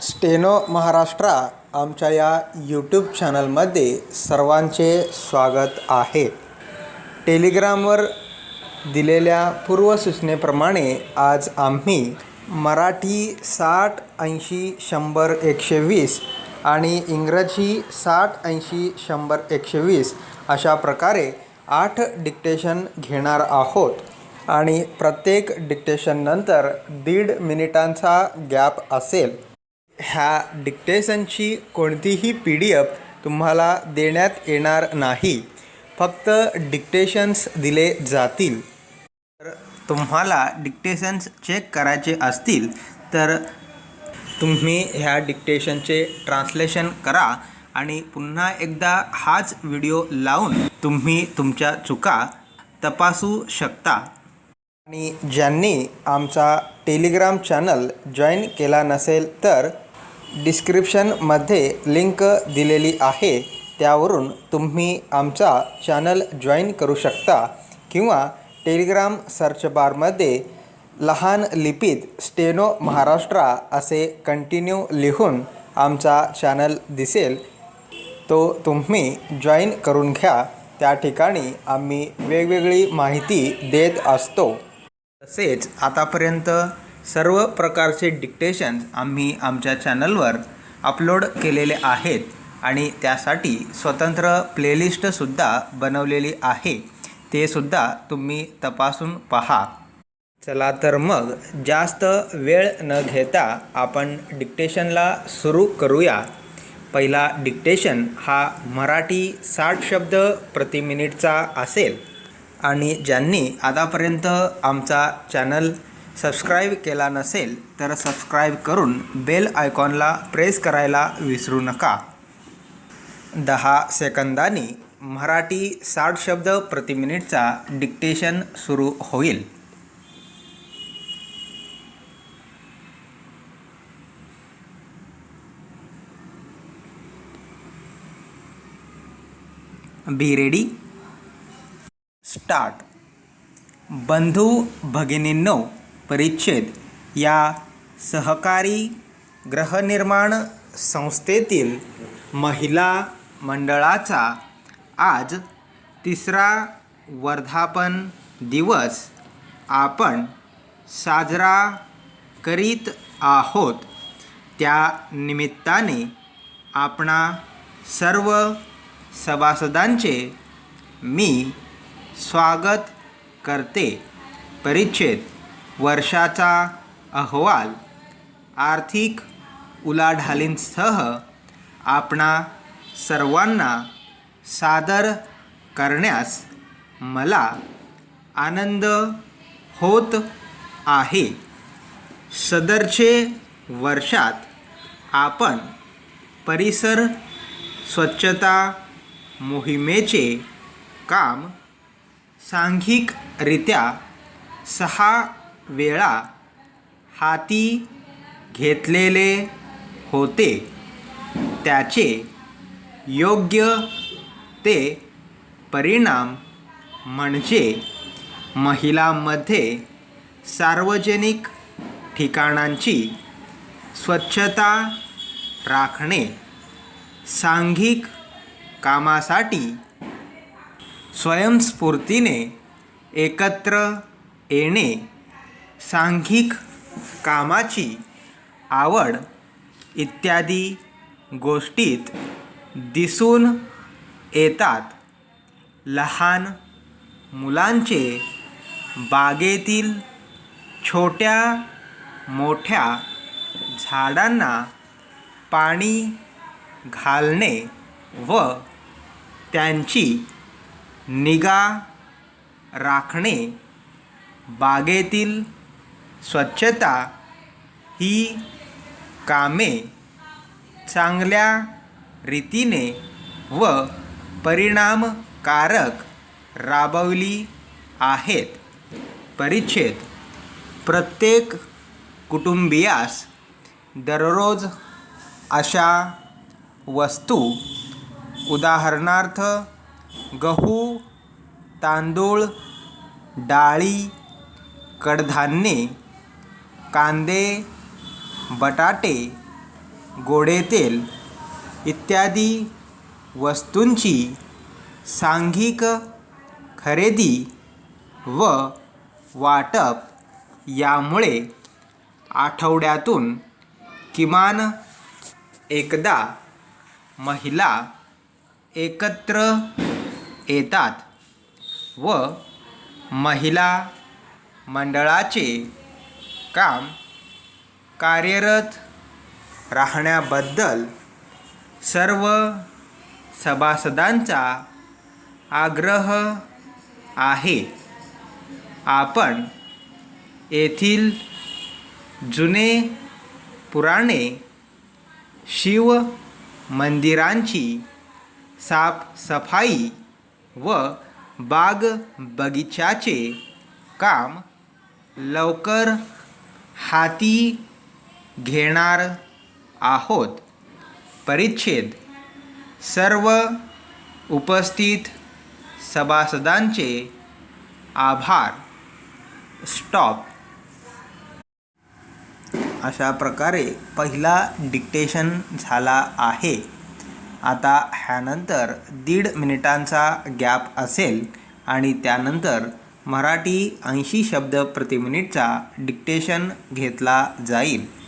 Steno Maharashtra आमच्या या YouTube चॅनलमध्ये सर्वांचे स्वागत आहे. टेलिग्रामवर दिलेल्या पूर्वसूचनेप्रमाणे आज आम्ही मराठी 60 80 100 120 आणि इंग्रजी 60 80 100 120 अशा प्रकारे 8 डिक्टेशन घेणार आहोत आणि प्रत्येक डिक्टेशननंतर 1.5 मिनिटांचा गॅप असेल. ह्या डिक्टेशनची कोणतीही PDF तुम्हाला देण्यात येणार नाही, फक्त डिक्टेशन्स दिले जातील. तर तुम्हाला डिक्टेशन्स चेक करायचे असतील तर तुम्ही ह्या डिक्टेशनचे ट्रान्सलेशन करा आणि पुन्हा एकदा हाच व्हिडिओ लावून तुम्ही तुमच्या चुका तपासू शकता. आणि ज्यांनी आमचा टेलिग्राम चॅनल जॉईन केला नसेल तर डिस्क्रिप्शनमध्ये लिंक दिलेली आहे, त्यावरून तुम्ही आमचा चॅनल जॉईन करू शकता किंवा टेलिग्राम सर्च बारमध्ये लहान लिपीत स्टेनो महाराष्ट्रा असे कंटिन्यू लिहून आमचा चॅनल दिसेल, तो तुम्ही जॉईन करून घ्या. त्या ठिकाणी आम्ही वेगवेगळी माहिती देत असतो. तसेच आतापर्यंत सर्व प्रकारचे डिक्टेशन्स आम्ही आमच्या चॅनलवर अपलोड केलेले आहेत आणि त्यासाठी स्वतंत्र प्लेलिस्टसुद्धा बनवलेली आहे, ते सुद्धा तुम्ही तपासून पहा. चला तर मग जास्त वेळ न घेता आपण डिक्टेशनला सुरू करूया. पहिला डिक्टेशन हा मराठी 60 शब्द प्रति मिनिटचा असेल आणि ज्यांनी आतापर्यंत आमचा चॅनल सबस्क्राईब केला नसेल तर सबस्क्राईब करून बेल आयकॉनला प्रेस करायला विसरू नका. 10 सेकंदांनी मराठी 60 शब्द प्रति मिनिटचा डिक्टेशन सुरू होईल. Be ready, start. बंधू भगिनींनो, परिच्छेद. या सहकारी गृहनिर्माण संस्थेतील महिला मंडळाचा आज 3रा वर्धापन दिवस आपण साजरा करीत आहोत. त्या निमित्ताने आपणा सर्व सभासदांचे मी स्वागत करते. परिच्छेद. वर्षाचा अहवाल. आर्थिक उलाढालींसह आपणा सर्वांना सादर करण्यास मला आनंद होत आहे. सदरचे वर्षात आपण परिसर स्वच्छता मोहिमेचे काम सांघिकरित्या 6 वेळा हाती घेतलेले होते. त्याचे योग्य ते परिणाम म्हणजे महिलांमध्ये सार्वजनिक ठिकाणांची स्वच्छता राखणे, सांघिक कामासाठी स्वयंस्फूर्तीने एकत्र येणे, सांघिक कामाची आवड इत्यादी गोष्टीत दिसून येतात. लहान मुलांचे बागेतील छोट्या मोठ्या झाडांना पाणी घालणे व त्यांची निगा राखणे, बागेतील स्वच्छता ही कामे चांगल्या रीतीने व परिणामकारक राबवली आहेत. परिच्छेद. प्रत्येक कुटुंबियास दररोज अशा वस्तू, उदाहरणार्थ गहू, तांदूळ, डाळी, कडधान्ये, कांदे, बटाटे, गोडे तेल इत्यादी वस्तूंची सांघिक खरेदी व वाटप यामुळे आठवड्यातून किमान एकदा महिला एकत्र येतात व महिला मंडळाचे काम कार्यरत राहण्याबद्दल सर्व सभासदांचा आग्रह आहे. आपण येथील जुने पुराणे शिव मंदिरांची साफसफाई व बाग बगीचाचे काम लवकर हाती घेणार आहोत. परिच्छेद सर्व उपस्थित सभासदांचे आभार. स्टॉप. अशा प्रकारे पहिला डिक्टेशन झाला आहे. आता ह्यानंतर 1.5 मिनिटांचा गॅप असेल आणि त्यानंतर मराठी 80 शब्द प्रति मिनिटचा डिक्टेशन घेतला जाईल.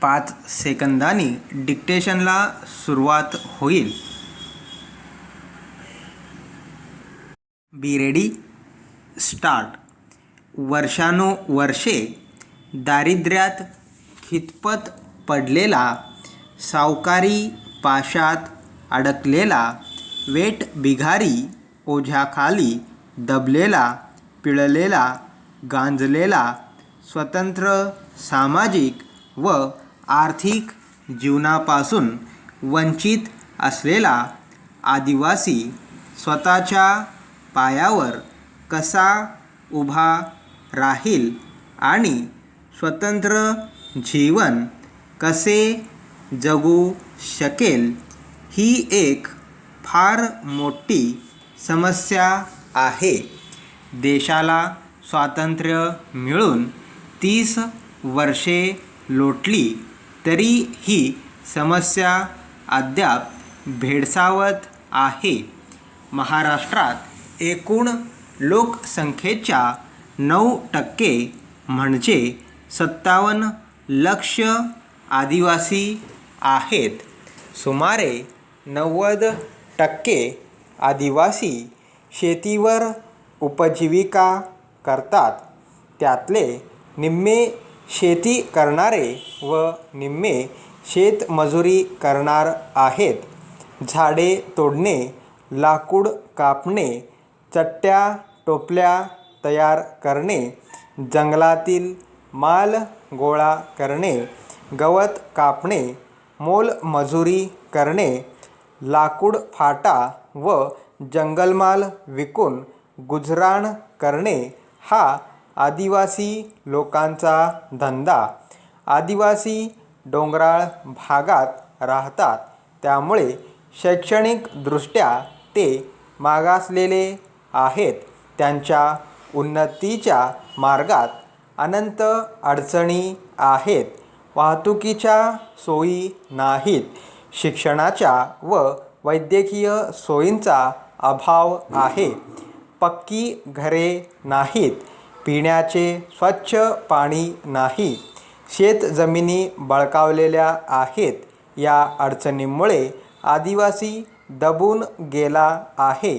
पाच सेकंदांनी डिक्टेशनला सुरुवात होईल. Be ready. स्टार्ट. वर्षानुवर्षे दारिद्र्यात खितपत पडलेला, सावकारी पाशात अडकलेला, वेठबिगारी ओझ्याखाली दबलेला, पिळलेला, गांजलेला, स्वतंत्र सामाजिक व आर्थिक जीवनापासून वंचित असलेला आदिवासी स्वतःच्या पायावर कसा उभा राहील आणि स्वतंत्र जीवन कसे जगू शकेल ही एक फार मोठी समस्या आहे. देशाला स्वातंत्र्य मिळून 30 वर्षे लोटली तरी ही समस्या अद्याप भेडसावत आहे. महाराष्ट्रात एकूण लोकसंख्येच्या 9% म्हणजे 57 लक्ष आदिवासी आहेत. सुमारे 90% आदिवासी शेतीवर उपजीविका करतात. त्यातले निम्मे शेती करणारे व निम्मे शेतमजुरी करणार आहेत. झाडे तोडणे, लाकूड कापणे, चट्ट्या टोपल्या तयार करणे, जंगलातील माल गोळा करणे, गवत कापणे, मोलमजुरी करणे, लाकूड फाटा व जंगलमाल विकून गुजराण करणे हा आदिवासी लोकांचा धंदा. आदिवासी डोंगराळ भागात राहतात, त्यामुळे शैक्षणिकदृष्ट्या ते मागासलेले आहेत. त्यांच्या उन्नतीच्या मार्गात अनंत अडचणी आहेत. वाहतुकीच्या सोयी नाहीत. शिक्षणाच्या व वैद्यकीय सोयींचा अभाव आहे. पक्की घरे नाहीत, पिण्याचे स्वच्छ पाणी नाही, शेतजमिनी बळकावलेल्या आहेत. या अडचणींमुळे आदिवासी दबून गेला आहे.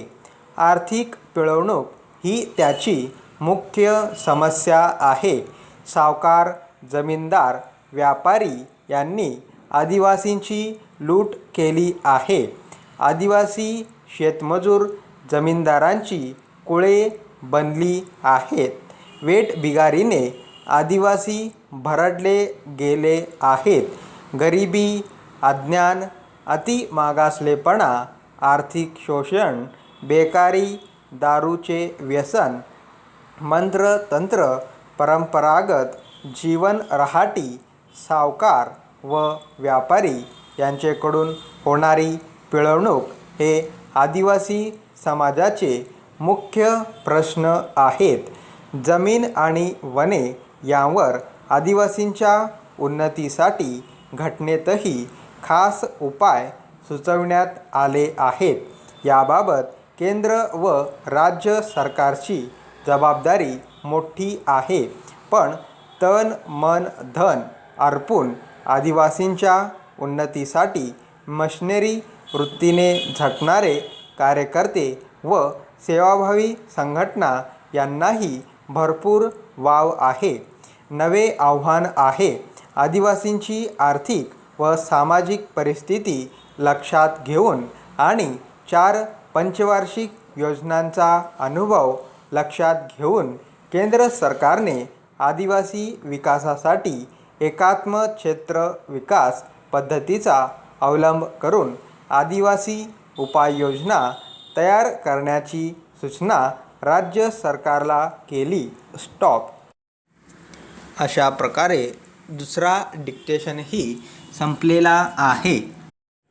आर्थिक पिळवणूक ही त्याची मुख्य समस्या आहे. सावकार, जमीनदार, व्यापारी यांनी आदिवासींची लूट केली आहे. आदिवासी शेतमजूर जमीनदारांची कुळे बनली आहेत. वेठबिगारीने आदिवासी भरडले गेले आहेत. गरिबी, अज्ञान, अतिमागासलेपणा, आर्थिक शोषण, बेकारी, दारूचे व्यसन, मंत्रतंत्र, परंपरागत जीवन रहाटी, सावकार व व्यापारी यांच्याकडून होणारी पिळवणूक हे आदिवासी समाजाचे मुख्य प्रश्न आहेत. जमीन आणि वने यांवर आदिवासींच्या उन्नतीसाठी घटनेतही खास उपाय सुचविण्यात आले आहेत. याबाबत केंद्र व राज्य सरकारची जबाबदारी मोठी आहे. पण तन मन धन अर्पून आदिवासींच्या उन्नतीसाठी मशिनरी वृत्तीने झटणारे कार्यकर्ते व सेवाभावी संघटना यांनाही भरपूर वाव आहे. नवे आव्हान आहे. आदिवासींची आर्थिक व सामाजिक परिस्थिती लक्षात घेऊन आणि 4 पंचवार्षिक योजनांचा अनुभव लक्षात घेऊन केंद्र सरकारने आदिवासी विकासासाठी एकात्म क्षेत्र विकास पद्धतीचा अवलंब करून आदिवासी उपाययोजना तयार करण्याची सूचना राज्य सरकारला केली. स्टॉप. अशा प्रकारे दुसरा डिक्टेशनही संपलेला आहे.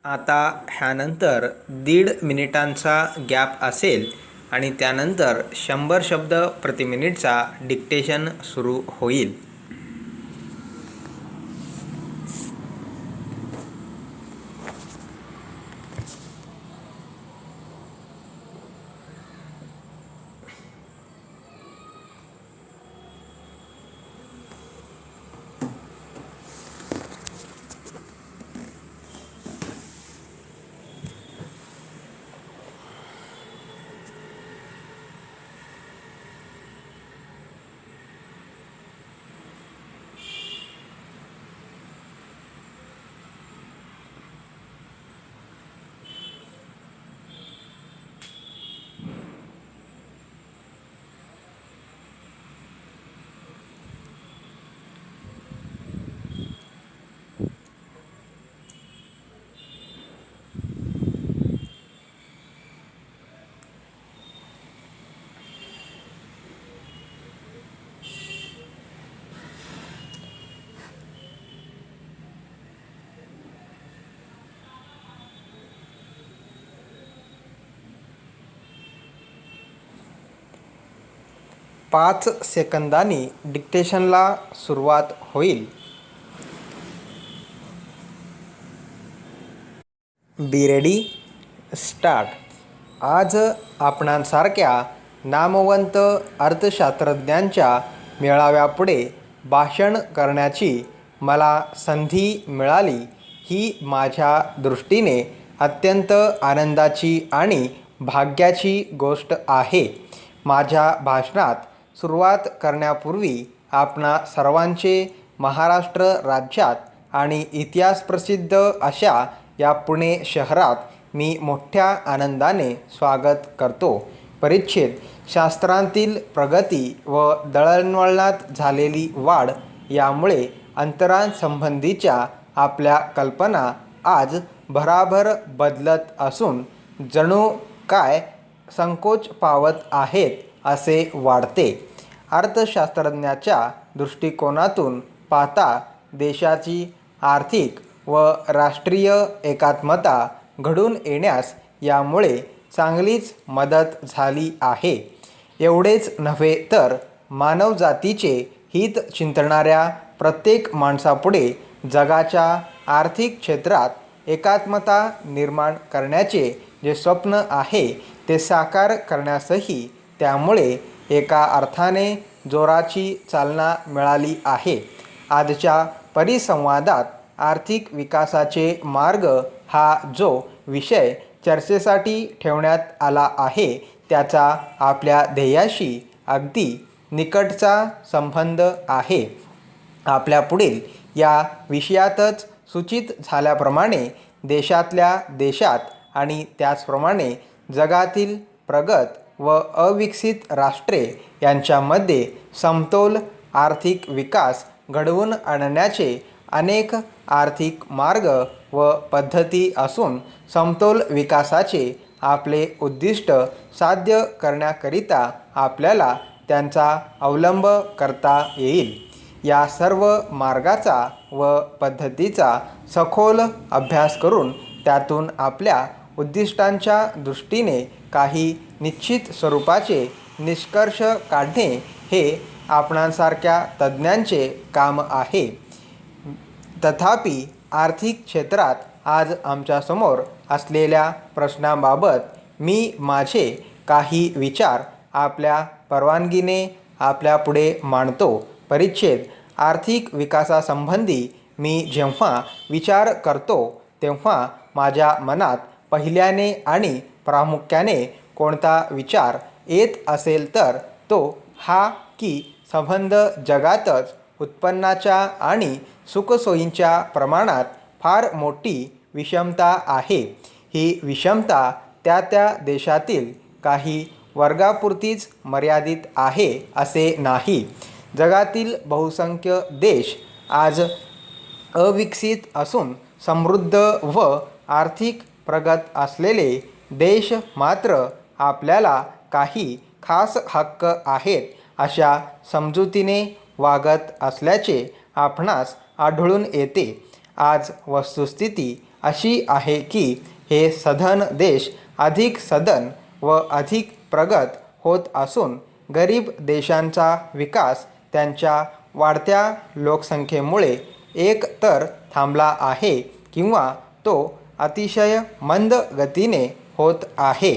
आता ह्यानंतर 1.5 मिनिटांचा गॅप असेल आणि त्यानंतर 100 शब्द प्रति मिनिटचा डिक्टेशन सुरू होईल. पाच सेकंदांनी डिक्टेशनला सुरुवात होईल. Be ready, start. आज आपणांसारख्या नामवंत अर्थशास्त्रज्ञांच्या मेळाव्यापुढे भाषण करण्याची मला संधी मिळाली ही माझ्या दृष्टीने अत्यंत आनंदाची आणि भाग्याची गोष्ट आहे. माझ्या भाषणात सुरुवात करण्यापूर्वी आपणा सर्वांचे महाराष्ट्र राज्यात आणि इतिहास प्रसिद्ध अशा या पुणे शहरात मी मोठ्या आनंदाने स्वागत करतो. परिच्छेद शास्त्रांतील प्रगती व दळणवळणात झालेली वाढ यामुळे अंतरांसंबंधीच्या आपल्या कल्पना आज भराभर बदलत असून जणू काय संकोच पावत आहेत असे वाटते. अर्थशास्त्रज्ञाच्या दृष्टिकोनातून पाहता देशाची आर्थिक व राष्ट्रीय एकात्मता घडून येण्यास यामुळे चांगलीच मदत झाली आहे. एवढेच नव्हे तर मानवजातीचे हित चिंतणाऱ्या प्रत्येक माणसापुढे जगाच्या आर्थिक क्षेत्रात एकात्मता निर्माण करण्याचे जे स्वप्न आहे ते साकार करण्यासही त्यामुळे एका अर्थाने जोराची चालना मिळाली आहे. आजच्या परिसंवादात आर्थिक विकासाचे मार्ग हा जो विषय चर्चेसाठी ठेवण्यात आला आहे त्याचा आपल्या ध्येयाशी अगदी निकटचा संबंध आहे. आपल्या पुढील या विषयातच सूचित झाल्याप्रमाणे देशातल्या देशात आणि त्याचप्रमाणे जगातील प्रगत व अविकसित राष्ट्रे यांच्यामध्ये समतोल आर्थिक विकास घडवून आणण्याचे अनेक आर्थिक मार्ग व पद्धती असून समतोल विकासाचे आपले उद्दिष्ट साध्य करण्याकरिता आपल्याला त्यांचा अवलंब करता येईल. या सर्व मार्गाचा व पद्धतीचा सखोल अभ्यास करून त्यातून आपल्या उद्दिष्टांच्या दृष्टीने काही निश्चित स्वरूपाचे निष्कर्ष काढणे हे आपणासारख्या तज्ज्ञांचे काम आहे. तथापि आर्थिक क्षेत्रात आज आमच्यासमोर असलेल्या प्रश्नांबाबत मी माझे काही विचार आपल्या परवानगीने आपल्यापुढे मांडतो. परिच्छेद आर्थिक विकासासंबंधी मी जेव्हा विचार करतो तेव्हा माझ्या मनात पहिल्याने आणि प्रामुख्याने कोणता विचार येत असेल तर तो हा की संबंध जगातच उत्पन्नाच्या आणि सुखसोयींच्या प्रमाणात फार मोठी विषमता आहे. ही विषमता त्या त्या देशातील काही वर्गापुरतीच मर्यादित आहे असे नाही. जगातील बहुसंख्य देश आज अविकसित असून समृद्ध व आर्थिक प्रगत असलेले देश मात्र आपल्याला काही खास हक्क आहेत अशा समजुतीने वागत असल्याचे आपणास आढळून येते. आज वस्तुस्थिती अशी आहे की हे सधन देश अधिक सधन व अधिक प्रगत होत असून गरीब देशांचा विकास त्यांच्या वाढत्या लोकसंख्येमुळे एक तर थांबला आहे किंवा तो अतिशय मंद गतीने होत आहे.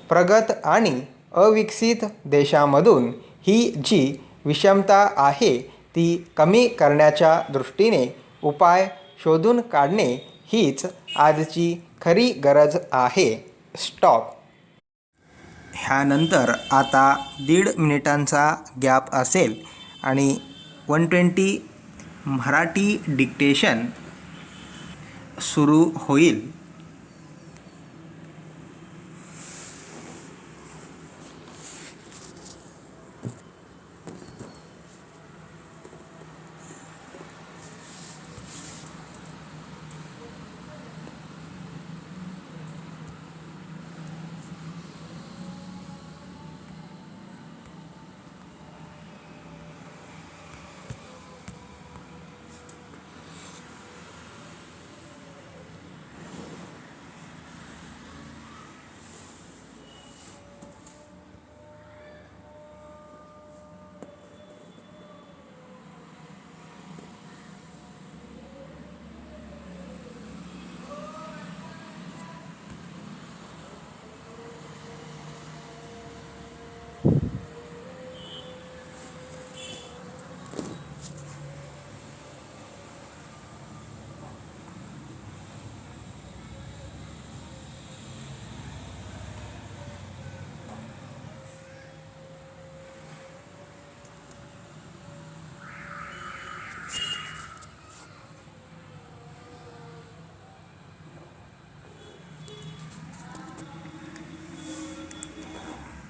प्रगत आणि अविकसित देशांमधून ही जी विषमता आहे ती कमी करण्याच्या दृष्टीने उपाय शोधून काढणे हीच आजची खरी गरज आहे. स्टॉप. ह्यानंतर आता 1.5 मिनिटांचा गॅप असेल आणि 120 मराठी डिक्टेशन सुरू होईल.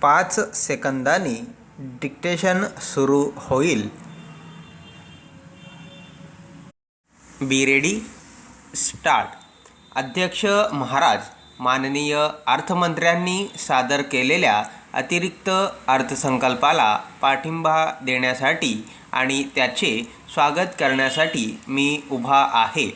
पाच सेकंदांनी डिक्टेशन सुरू होईल. Be ready. स्टार्ट. अध्यक्ष महाराज, माननीय अर्थमंत्र्यांनी सादर केलेल्या अतिरिक्त अर्थसंकल्पाला पाठिंबा देण्यासाठी आणि त्याचे स्वागत करण्यासाठी मी उभा आहे.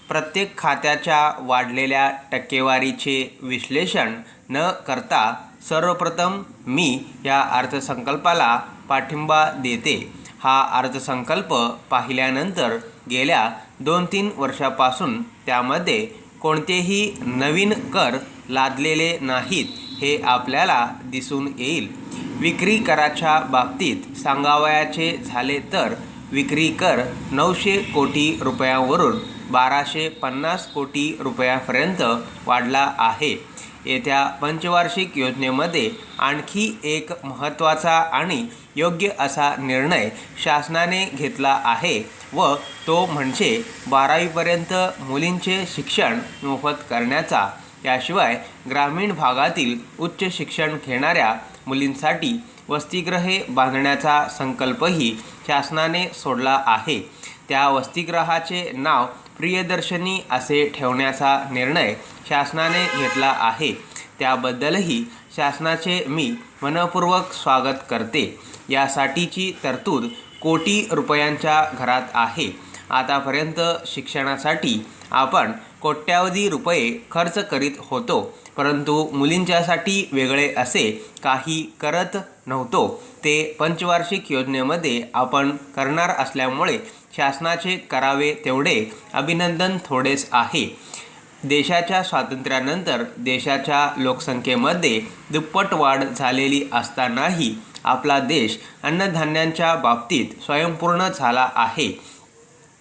प्रत्येक खात्याच्या वाढलेल्या टक्केवारीचे विश्लेषण न करता सर्वप्रथम मी या अर्थसंकल्पाला पाठिंबा देते. हा अर्थसंकल्प पाहिल्यानंतर गेल्या 2-3 वर्षापासून त्यामध्ये कोणतेही नवीन कर लादलेले नाहीत हे आपल्याला दिसून येईल. विक्री कराच्या बाबतीत सांगावयाचे झाले तर विक्री कर 900 कोटी रुपयांवरून 1250 कोटी रुपयांपर्यंत वाढला आहे. येत्या पंचवार्षिक योजनेमध्ये आणखी एक महत्त्वाचा आणि योग्य असा निर्णय शासनाने घेतला आहे व तो म्हणजे 12वीपर्यंत मुलींचे शिक्षण मोफत करण्याचा. याशिवाय ग्रामीण भागातील उच्च शिक्षण घेणाऱ्या मुलींसाठी वसतिगृहे बांधण्याचा संकल्पही शासनाने सोडला आहे. त्या वसतिगृहाचे नाव प्रियदर्शनी असे ठेवण्याचा निर्णय शासनाने घेतला आहे. त्याबद्दलही शासनाचे मी मनपूर्वक स्वागत करते. यासाठीची तरतूद कोटी रुपयांच्या घरात आहे. आतापर्यंत शिक्षणासाठी आपण कोट्यावधी रुपये खर्च करीत होतो, परंतु मुलींच्यासाठी वेगळे असे काही करत नव्हतो. ते पंचवार्षिक योजनेमध्ये आपण करणार असल्यामुळे शासनाचे करावे तेवढे अभिनंदन थोडेच आहे. देशाच्या स्वातंत्र्यानंतर देशाच्या लोकसंख्येमध्ये दुप्पट वाढ झालेली असतानाही आपला देश अन्नधान्यांच्या बाबतीत स्वयंपूर्ण झाला आहे.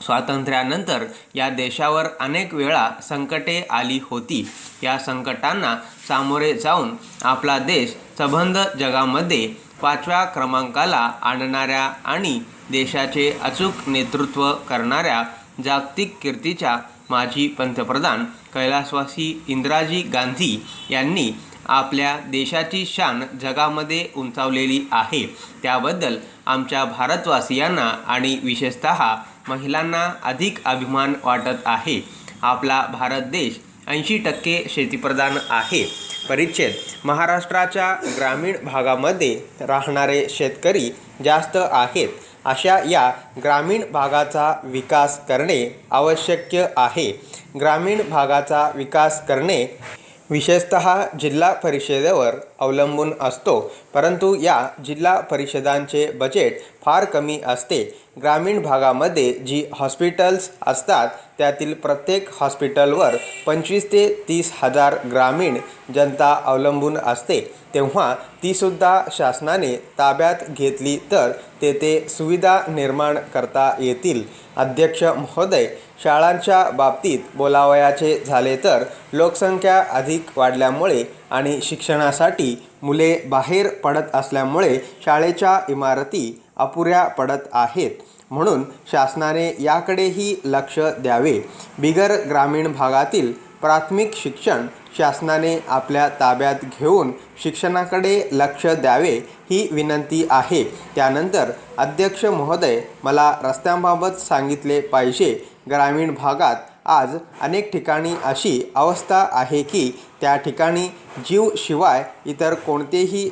स्वातंत्र्यानंतर या देशावर अनेक वेळा संकटे आली होती. या संकटांना सामोरे जाऊन आपला देश सबंध जगामध्ये 5व्या क्रमांकाला आणणाऱ्या आणि देशाचे अचूक नेतृत्व करणाऱ्या जागतिक कीर्तीच्या माजी पंतप्रधान कैलासवासी इंदिराजी गांधी यांनी आपल्या देशाची शान जगामध्ये उंचावलेली आहे. त्याबद्दल आमच्या भारतवासियांना आणि विशेषतः महिलांना अधिक अभिमान वाटत आहे. आपला भारत देश 80% शेतीप्रधान आहे. परिच्छेद महाराष्ट्राच्या ग्रामीण भागामध्ये राहणारे शेतकरी जास्त आहेत. अशा या ग्रामीण भागाचा विकास करणे आवश्यक आहे. ग्रामीण भागाचा विकास करणे विशेषतः जिल्हा परिषदेवर अवलंबून असतो, परंतु या जिल्हा परिषदांचे बजेट फार कमी असते. ग्रामीण भागामध्ये जी हॉस्पिटल्स असतात त्यातील प्रत्येक हॉस्पिटलवर 25 ते 30 हजार ग्रामीण जनता अवलंबून असते. तेव्हा तीसुद्धा शासनाने ताब्यात घेतली तर तेथे सुविधा निर्माण करता येतील. अध्यक्ष महोदय, शाळांच्या बाबतीत बोलावयाचे झाले तर लोकसंख्या अधिक वाढल्यामुळे आणि शिक्षणासाठी मुले बाहेर पडत असल्यामुळे शाळेच्या इमारती अपुऱ्या पडत आहेत. म्हणून शासनाने याकडेही लक्ष द्यावे. बिगर ग्रामीण भागातील प्राथमिक शिक्षण शासनाने आपल्या ताब्यात घेऊन शिक्षणाकडे लक्ष द्यावे ही विनंती आहे. त्यानंतर अध्यक्ष महोदय, मला रस्त्यांबाबत सांगितले पाहिजे. ग्रामीण भागात आज अनेक ठिकाणी अशी अवस्था आहे की त्या ठिकाणी जीव शिवाय इतर कोणतेही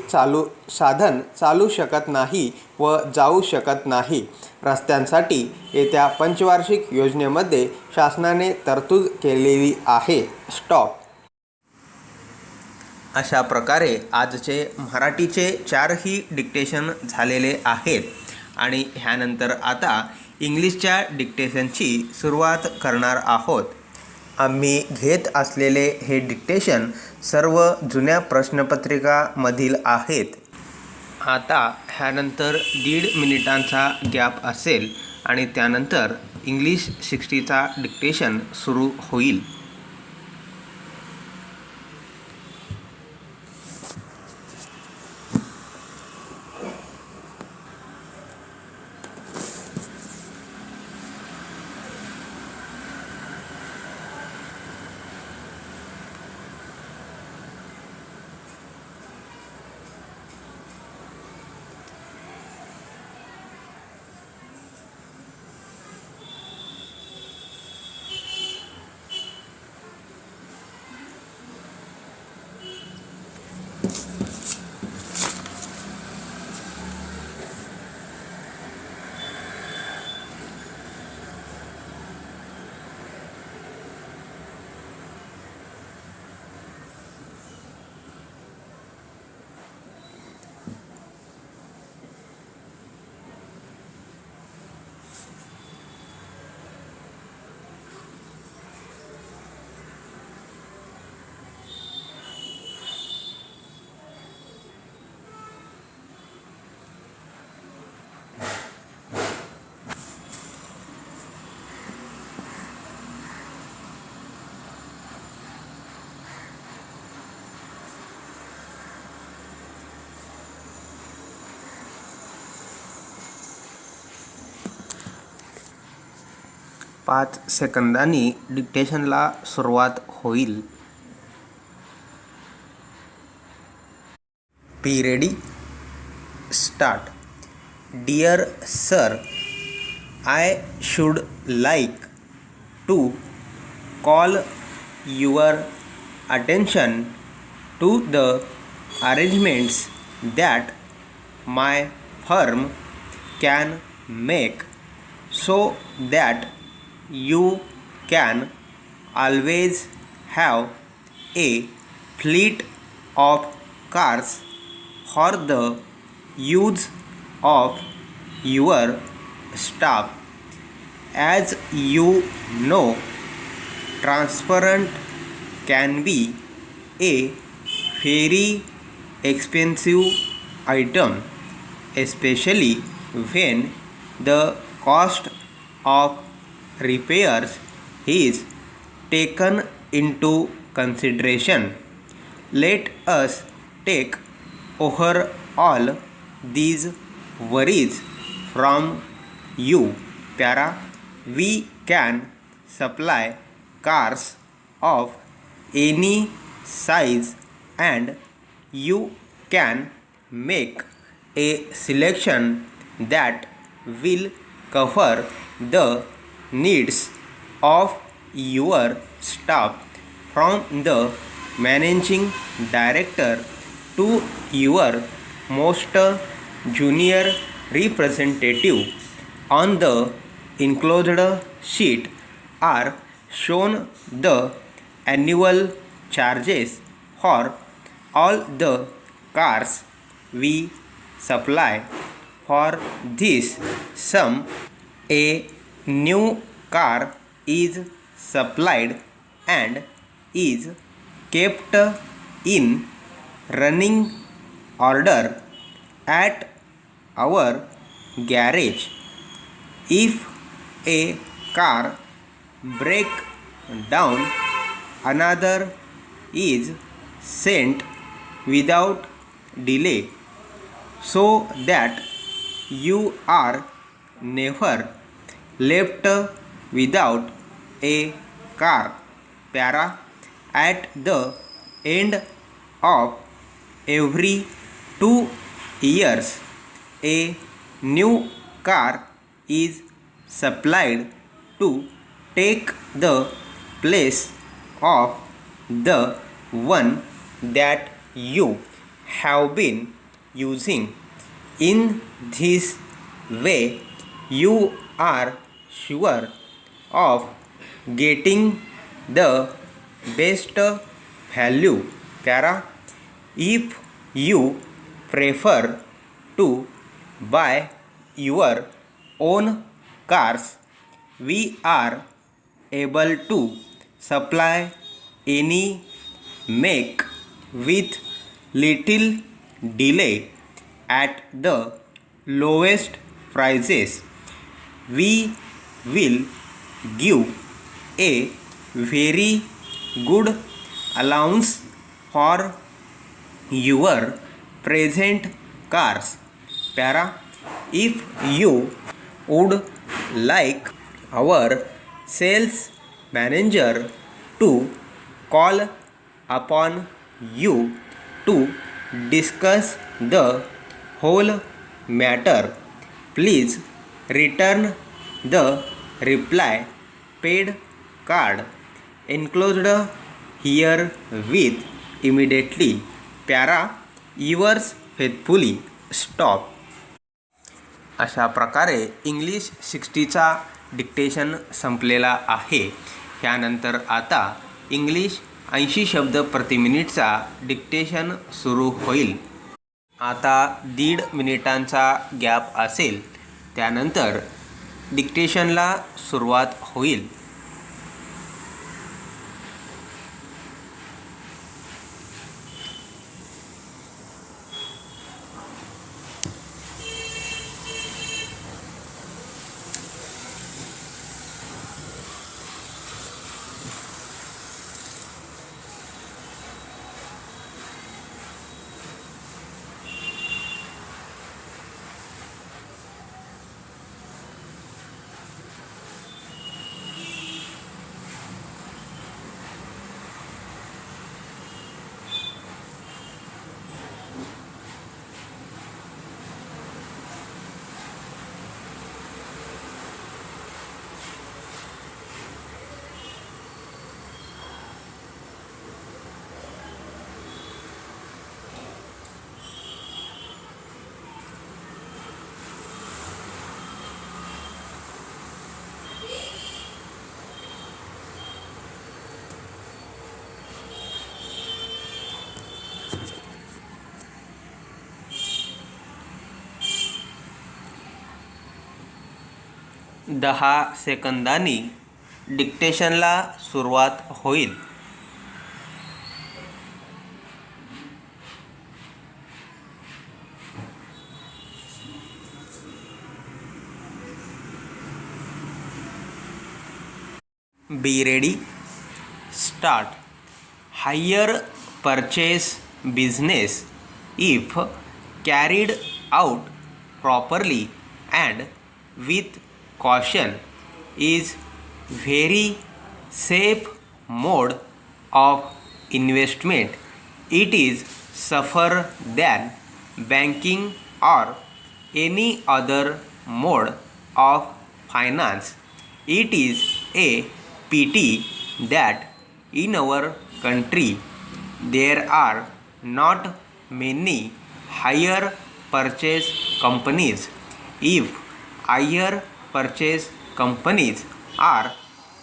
साधन चालू शकत नाही व जाऊ शकत नाही. रस्त्यांसाठी येत्या पंचवार्षिक योजनेमध्ये शासनाने तरतूद केलेली आहे. स्टॉप. अशा प्रकारे आजचे मराठीचे 4ही डिक्टेशन झालेले आहेत आणि ह्यानंतर आता इंग्लिशच्या डिक्टेशनची सुरुवात करणार आहोत. आम्ही घेत असलेले हे डिक्टेशन सर्व जुन्या प्रश्नपत्रिकामधील आहेत. आता ह्यानंतर 1.5 मिनिटांचा गॅप असेल आणि त्यानंतर इंग्लिश 60चा डिक्टेशन सुरू होईल. 5 सेकंदांनी डिक्टेशनला सुरुवात होईल. Be ready. Start. Dear sir, I should like to call your attention to the arrangements that my firm can make so that you can always have a fleet of cars for the use of your staff. As you know, transparent can be a very expensive item, especially when the cost of repairs is taken into consideration. Let us take over all these worries from you. Para, we can supply cars of any size and you can make a selection that will cover the needs of your staff, from the managing director to your most junior representative. On the enclosed sheet are shown the annual charges for all the cars we supply. For this sum, a new car is supplied and is kept in running order at our garage. If a car breaks down, another is sent without delay, so that you are never left without a car. Para, at the end of every 2 years, a new car is supplied to take the place of the one that you have been using. In this way, you are sure of getting the best value. Para, if you prefer to buy your own cars, we are able to supply any make with little delay at the lowest prices. We will give a very good allowance for your present cars. Para, if you would like our sales manager to call upon you to discuss the whole matter, please return the reply paid card enclosed here with immediately. Para, yours faithfully. Stop. अशा प्रकारे English 60चा dictation संपलेला आहे. ह्यानंतर आता English 80 शब्द प्रति मिनिटचा dictation सुरू होईल. आता 1.5 मिनिटांचा गॅप असेल. त्यानंतर डिक्टेशनला सुरुवात होईल. 10 सेकंदांनी डिक्टेशनला सुरुवात होईल. Be ready. Start. Hire purchase business, if carried out properly and with caution, is very safe mode of investment. It is safer than banking or any other mode of finance. It is a pity that in our country there are not many hire purchase companies. If hire purchase companies are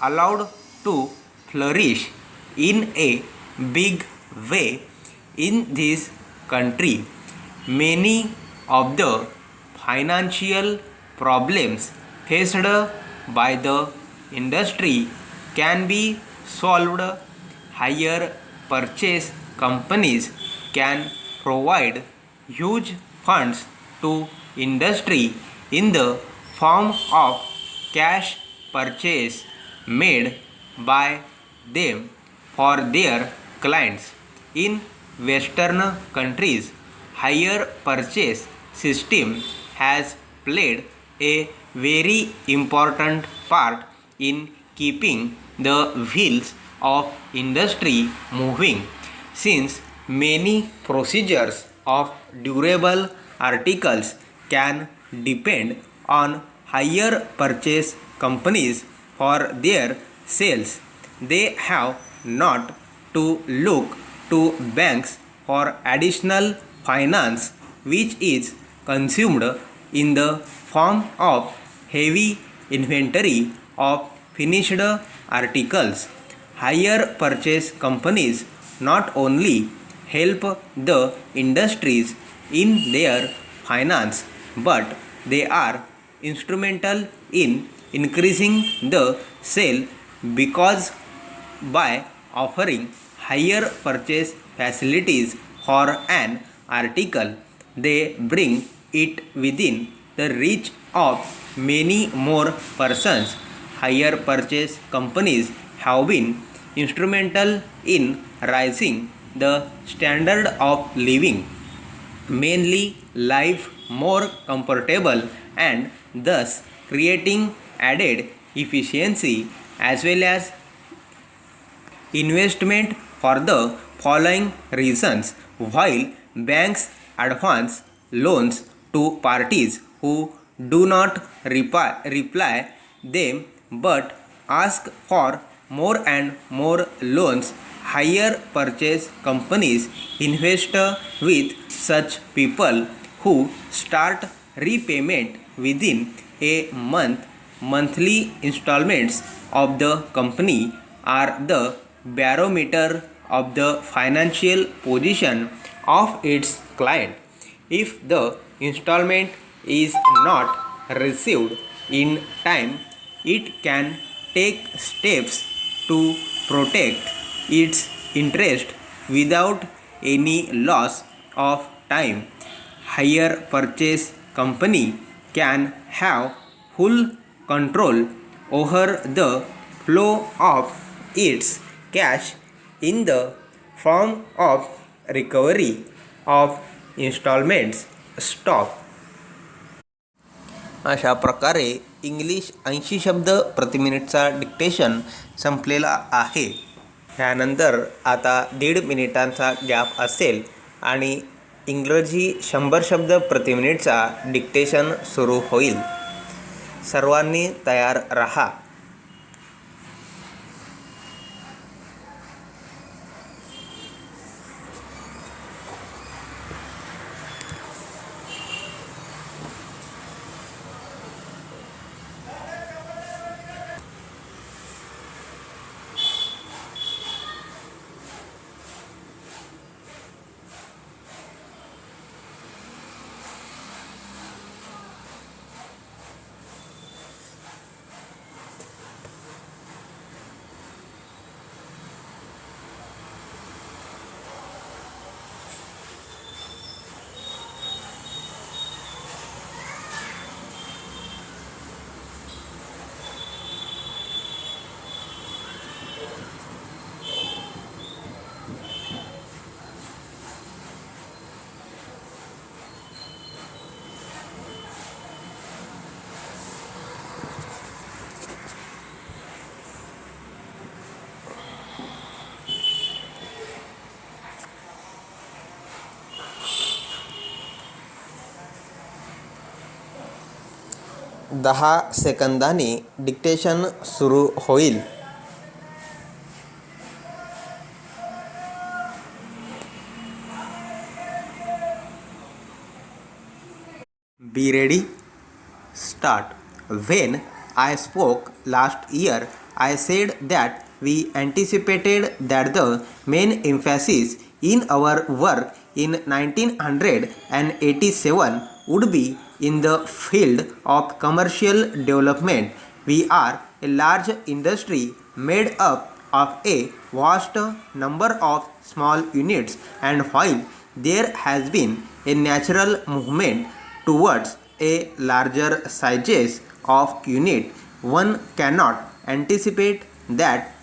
allowed to flourish in a big way in this country, many of the financial problems faced by the industry can be solved. Hire purchase companies can provide huge funds to industry in the form of cash purchase made by them for their clients. In Western countries, hire purchase system has played a very important part in keeping the wheels of industry moving, since many procedures of durable articles can depend on hire purchase companies for their sales. They have not to look to banks for additional finance, which is consumed in the form of heavy inventory of finished articles. Hire purchase companies not only help the industries in their finance, but they are instrumental in increasing the sale, because by offering hire purchase facilities for an article, they bring it within the reach of many more persons. Hire purchase companies have been instrumental in raising the standard of living, mainly life more comfortable, and thus creating added efficiency as well as investment for the following reasons. While banks advance loans to parties who do not repay them but ask for more and more loans, hire purchase companies invest with such people who start repayment within a month. Monthly installments of the company are the barometer of the financial position of its client. If the installment is not received in time, it can take steps to protect its interest without any loss of time. Hire purchase company can have full control over the flow of its cash in the form of recovery of installments stock. अशा प्रकारे English 80 शब्द प्रति मिनिटचा dictation संपलेला आहे. त्यानंतर आता 1.5 मिनिटांचा gap असेल आणि इंग्रजी 100 शब्द प्रति मिनिटचा डिक्टेशन सुरू होईल. सर्वांनी तयार रहा. 10 सेकंदांनी डिक्टेशन सुरू होईल. Be ready. Start. When I spoke last year, I said that we anticipated that the main emphasis in our work in 1987 would be in the field of commercial development. We are a large industry made up of a vast number of small units, and while there has been a natural movement towards a larger sizes of unit, one cannot anticipate that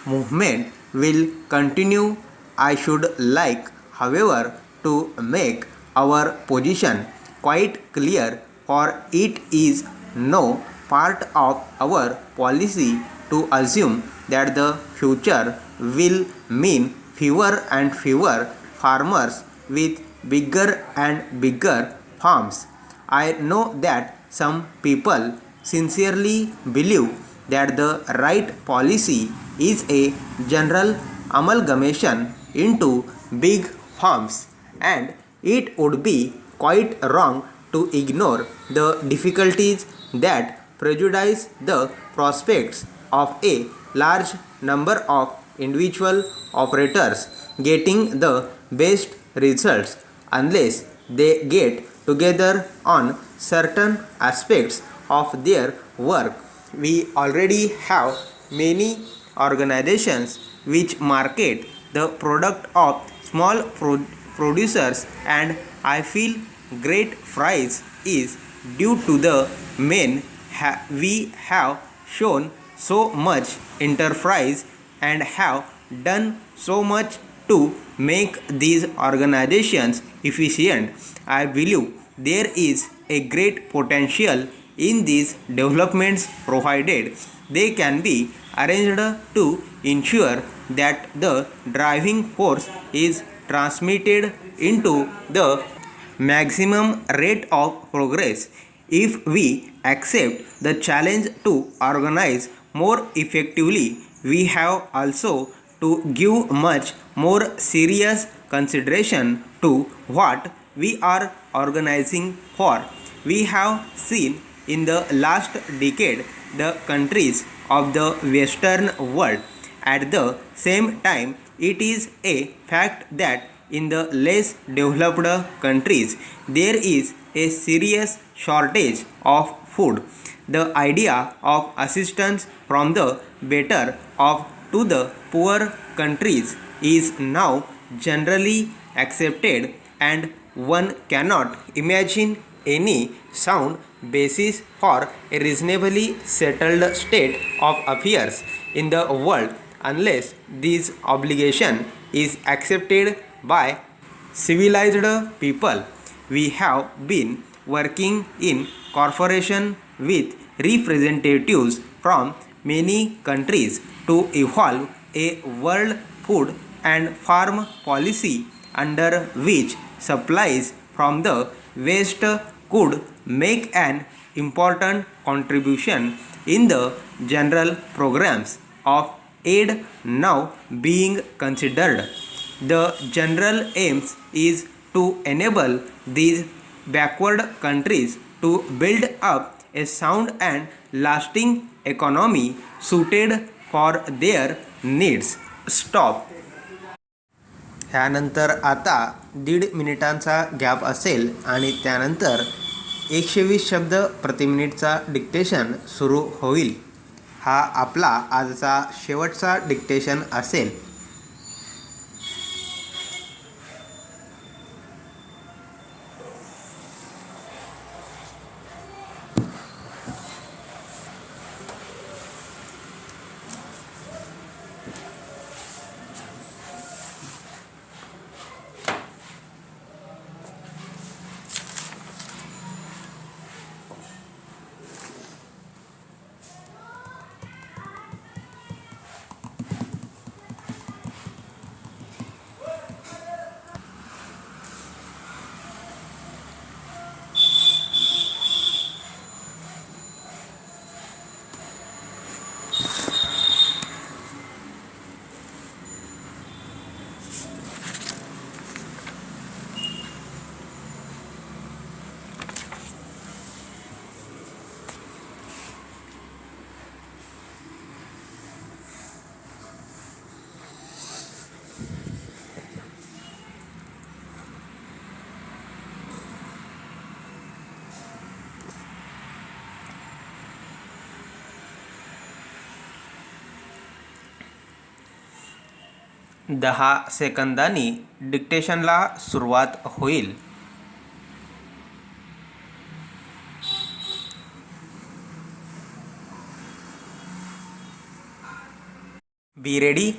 movement will continue. I should like, however, to make our position quite clear, for it is no part of our policy to assume that the future will mean fewer and fewer farmers with bigger and bigger farms. I know that some people sincerely believe that the right policy is a general amalgamation into big farms, and it would be quite wrong to ignore the difficulties that prejudice the prospects of a large number of individual operators getting the best results unless they get together on certain aspects of their work. We already have many organizations which market the product of small producers, and I feel great prize is due to the men we have shown so much enterprise and have done so much to make these organizations efficient. I believe there is a great potential in these developments provided they can be arranged to ensure that the driving force is transmitted into the maximum rate of progress. If we accept the challenge to organize more effectively, we have also to give much more serious consideration to what we are organizing for. We have seen in the last decade the countries of the Western world. At the same time, it is a fact that in the less developed countries there is a serious shortage of food. The idea of assistance from the better off to the poor countries is now generally accepted, and one cannot imagine any sound basis for a reasonably settled state of affairs in the world unless this obligation is accepted by civilized people. We have been working in cooperation with representatives from many countries to evolve a world food and farm policy under which supplies from the West could make an important contribution in the general programs of aid now being considered. The general aims is to enable these backward countries to build up a sound and lasting economy suited for their needs. Stop. ह्यानंतर आता 1.5 मिनिटांचा gap असेल आणि त्यानंतर 120 शब्द प्रति मिनिटचा dictation सुरू होईल. हा आपला आजचा शेवटचा डिक्टेशन असेल. 10 सेकंदांनी डिक्टेशनला सुरुवात होईल. Be ready.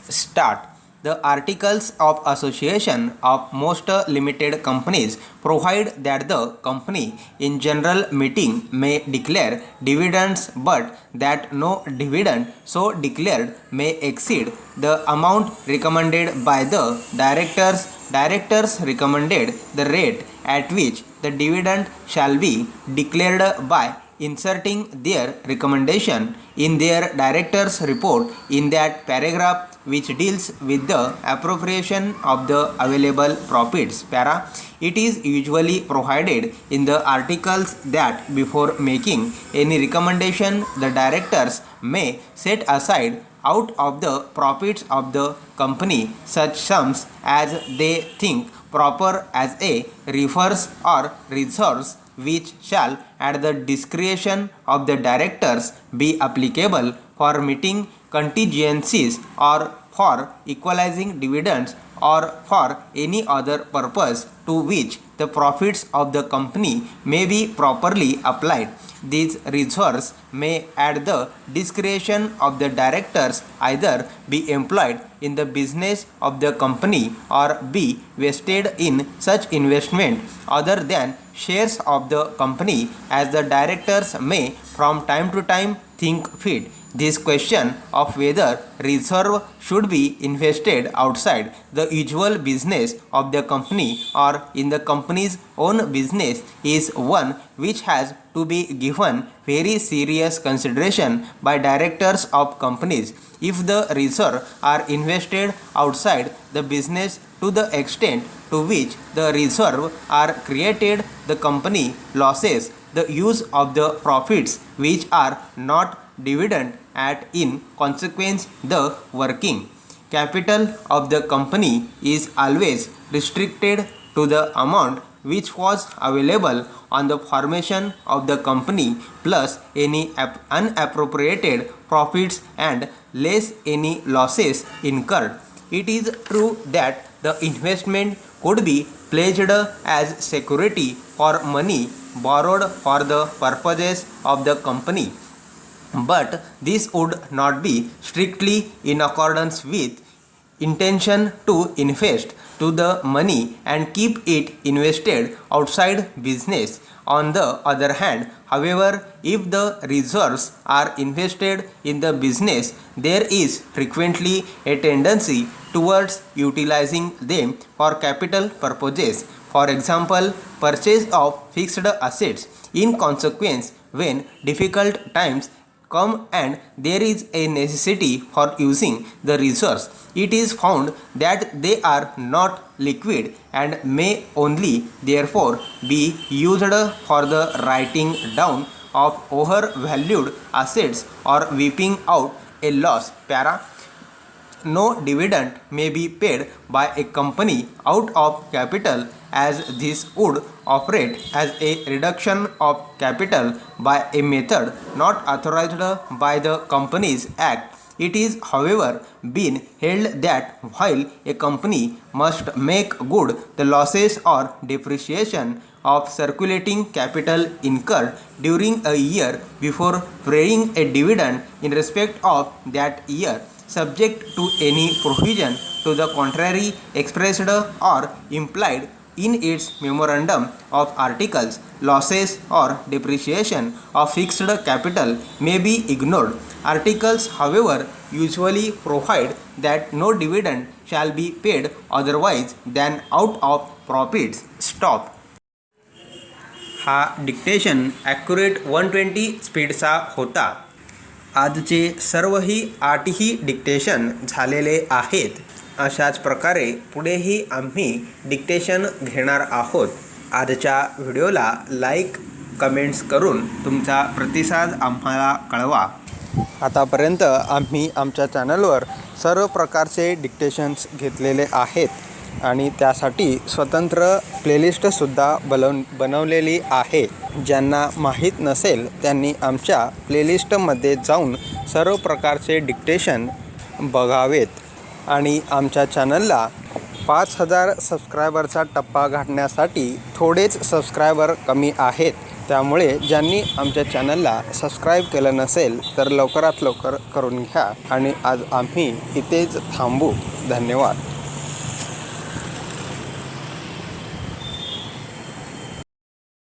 Start. The articles of association of most limited companies provide that the company in general meeting may declare dividends, but that no dividend so declared may exceed the amount recommended by the directors. Directors recommended the rate at which the dividend shall be declared by inserting their recommendation in their director's report in that paragraph which deals with the appropriation of the available profits. Para. It is usually provided in the articles that before making any recommendation, the directors may set aside out of the profits of the company such sums as they think proper as a reverse or reserves, which shall at the discretion of the directors be applicable for meeting contingencies or for equalizing dividends or for any other purpose to which the profits of the company may be properly applied. These reserves may at the discretion of the directors either be employed in the business of the company or be vested in such investment other than shares of the company as the directors may from time to time think fit. This question of whether reserve should be invested outside the usual business of the company or in the company's own business is one which has to be given very serious consideration by directors of companies. If the reserve are invested outside the business to the extent to which the reserve are created the company losses the use of the profits which are not dividend at in consequence the working capital of the company is always restricted to the amount which was available on the formation of the company plus any unappropriated profits and less any losses incurred. It is true that the investment could be pledged as security for money borrowed for the purposes of the company, but this would not be strictly in accordance with intention to invest to the money and keep it invested outside business. On the other hand, however, if the reserves are invested in the business, there is frequently a tendency towards utilizing them for capital purposes. For example, purchase of fixed assets. In consequence, when difficult times come and there is a necessity for using the reserves, it is found that they are not liquid and may only therefore be used for the writing down of overvalued assets or wiping out a loss. Para. No dividend may be paid by a company out of capital, as this would operate as a reduction of capital by a method not authorized by the Companies Act. It is, however, been held that while a company must make good the losses or depreciation of circulating capital incurred during a year before paying a dividend in respect of that year, subject to any provision to the contrary expressed or implied in its memorandum of articles, losses or depreciation of fixed capital may be ignored. Articles, however, usually provide that no dividend shall be paid otherwise than out of profits. Stop. हा dictation accurate 120 स्पीडचा होता. आजचे सर्वही 8ही dictation झालेले आहेत. अशाच प्रकारे पुढेही आम्ही dictation घेणार आहोत. आजच्या व्हिडिओला लाईक कमेंट्स करून तुमचा प्रतिसाद आम्हाला कळवा. आतापर्यंत आम्ही आमच्या चॅनलवर सर्व प्रकारचे डिक्टेशन्स घेतलेले आहेत आणि त्यासाठी स्वतंत्र प्लेलिस्टसुद्धा बनवलेली आहे. ज्यांना माहीत नसेल त्यांनी आमच्या प्लेलिस्टमध्ये जाऊन सर्व प्रकारचे डिक्टेशन बघावेत. आणि आमच्या चॅनलला 5000 सबस्क्रायबरचा टप्पा गाठण्यासाठी थोडेच सबस्क्रायबर कमी आहेत. त्यामुळे ज्यांनी आमच्या चॅनलला सबस्क्राईब केलं नसेल तर लवकरात लवकर करून घ्या. आणि आज आम्ही इथेच थांबू. धन्यवाद.